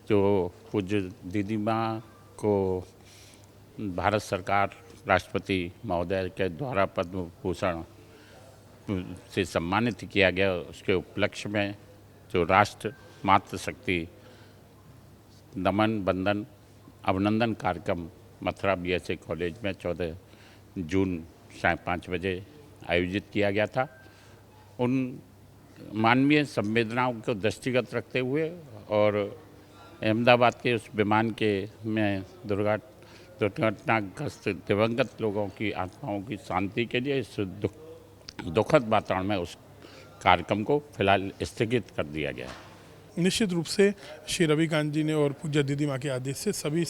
जो पूज्य दीदी माँ को भारत सरकार राष्ट्रपति महोदय के द्वारा पद्म भूषण से सम्मानित किया गया, उसके उपलक्ष्य में जो राष्ट्र मातृशक्ति नमन बंदन अभिनंदन कार्यक्रम मथुरा बीएसए कॉलेज में 14 जून साढ़े 5 बजे आयोजित किया गया था। उन मानवीय संवेदनाओं को दृष्टिगत रखते हुए और अहमदाबाद के उस विमान के में दुर्घटनाग्रस्त दिवंगत लोगों की आत्माओं की शांति के लिए इस दुखद वातावरण में उस कार्यक्रम को फिलहाल स्थगित कर दिया गया है। निश्चित रूप से श्री रविकांत जी ने और पूज्य दीदी माँ के आदेश से सभी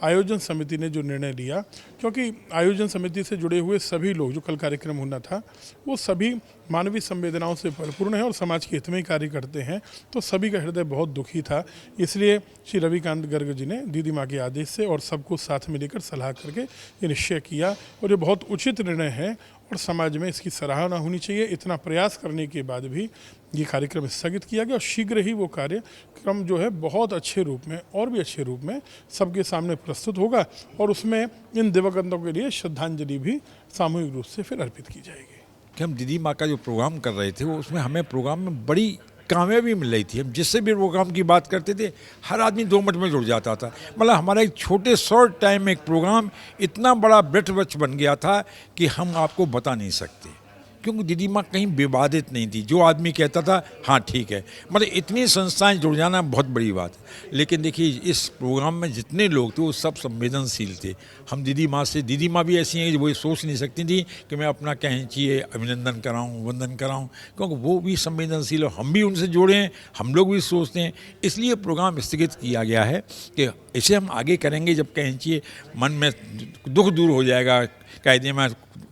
आयोजन समिति ने जो निर्णय लिया, क्योंकि आयोजन समिति से जुड़े हुए सभी लोग जो कल कार्यक्रम होना था वो सभी मानवीय संवेदनाओं से भरपूर्ण है और समाज के हित में ही कार्य करते हैं, तो सभी का हृदय बहुत दुखी था। इसलिए श्री रविकांत गर्ग जी ने दीदी माँ के आदेश से और सबको साथ में लेकर सलाह करके ये निश्चय किया और ये बहुत उचित निर्णय है और समाज में इसकी सराहना होनी चाहिए। इतना प्रयास करने के बाद भी ये कार्यक्रम स्थगित किया गया और शीघ्र ही वो कार्यक्रम जो है बहुत अच्छे रूप में और भी अच्छे रूप में सबके सामने प्रस्तुत होगा और उसमें इन दिवंगतों के लिए श्रद्धांजलि भी सामूहिक रूप से फिर अर्पित की जाएगी। कि हम दीदी माँ का जो प्रोग्राम कर रहे थे वो उसमें हमें प्रोग्राम में बड़ी कामयाबी मिल रही थी। हम जिससे भी प्रोग्राम की बात करते थे हर आदमी 2 मिनट में जुड़ जाता था। मतलब हमारा एक छोटे शॉर्ट टाइम में एक प्रोग्राम इतना बड़ा ब्रेथ बन गया था कि हम आपको बता नहीं सकते, क्योंकि दीदी माँ कहीं विवादित नहीं थी। जो आदमी कहता था हाँ ठीक है, मतलब इतनी संस्थाएं जुड़ जाना बहुत बड़ी बात है। लेकिन देखिए इस प्रोग्राम में जितने लोग थे वो सब संवेदनशील थे। हम दीदी माँ से, दीदी माँ भी ऐसी हैं कि वो ये सोच नहीं सकती थी कि मैं अपना कहें चाहिए अभिनंदन कराऊँ वंदन कराऊँ, क्योंकि वो भी संवेदनशील और हम भी उनसे जुड़े हैं, हम लोग भी सोचते हैं। इसलिए प्रोग्राम स्थगित किया गया है कि इसे हम आगे करेंगे जब कहें चाहिए मन में दुख दूर हो जाएगा, कायदे में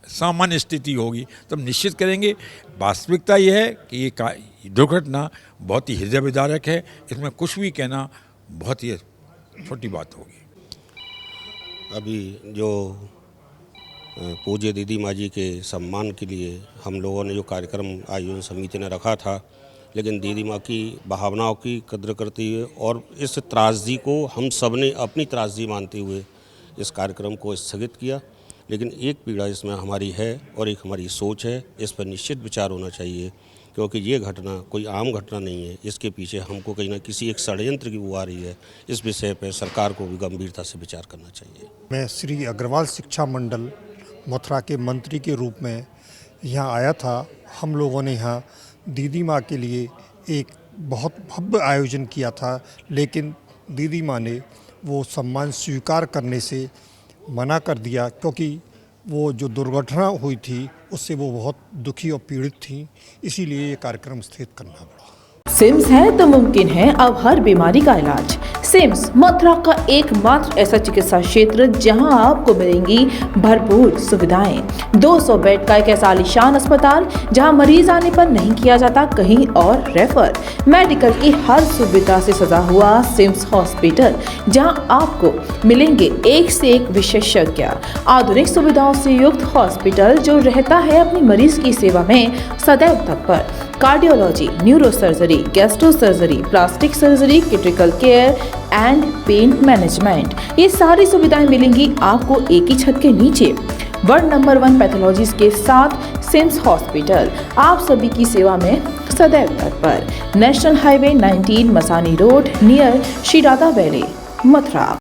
सामान्य स्थिति होगी तब निश्चित करेंगे। वास्तविकता यह है कि ये दुर्घटना बहुत ही हृदय विदारक है, इसमें कुछ भी कहना बहुत ही छोटी बात होगी। अभी जो पूज्य दीदी माँ जी के सम्मान के लिए हम लोगों ने जो कार्यक्रम आयोजन समिति ने रखा था, लेकिन दीदी माँ की भावनाओं की कद्र करते हुए और इस त्रासदी को हम सब ने अपनी त्रासदी मानते हुए इस कार्यक्रम को स्थगित किया। लेकिन एक पीड़ा इसमें हमारी है और एक हमारी सोच है, इस पर निश्चित विचार होना चाहिए, क्योंकि ये घटना कोई आम घटना नहीं है। इसके पीछे हमको कहीं ना किसी एक षड्यंत्र की वो आ रही है। इस विषय पर सरकार को भी गंभीरता से विचार करना चाहिए। मैं श्री अग्रवाल शिक्षा मंडल मथुरा के मंत्री के रूप में यहाँ आया था। हम लोगों ने यहाँ दीदी माँ के लिए एक बहुत भव्य आयोजन किया था, लेकिन दीदी माँ ने वो सम्मान स्वीकार करने से मना कर दिया, क्योंकि वो जो दुर्घटना हुई थी उससे वो बहुत दुखी और पीड़ित थी। इसीलिए ये कार्यक्रम स्थगित करना पड़ा। सिम्स है तो मुमकिन है अब हर बीमारी का इलाज। सिम्स मथुरा का एकमात्र ऐसा चिकित्सा क्षेत्र जहां आपको मिलेंगी भरपूर सुविधाएं। 200 बेड का एक ऐसा आलीशान अस्पताल जहां मरीज आने पर नहीं किया जाता कहीं और रेफर। मेडिकल की हर सुविधा से सजा हुआ सिम्स हॉस्पिटल, जहां आपको मिलेंगे एक से एक विशेषज्ञ। आधुनिक सुविधाओं से युक्त हॉस्पिटल जो रहता है अपनी मरीज की सेवा में सदैव तत्पर। Cardiology, neuro surgery, gastro surgery, plastic surgery, critical care and pain management, ये सारी सुविधाएं मिलेंगी आपको एक ही छत के नीचे। वर्ल्ड नंबर 1 पैथोलॉजीज के साथ सिम्स हॉस्पिटल आप सभी की सेवा में सदैव तत्पर। National highway 19 Masani road near Shri Radha valley, Mathura.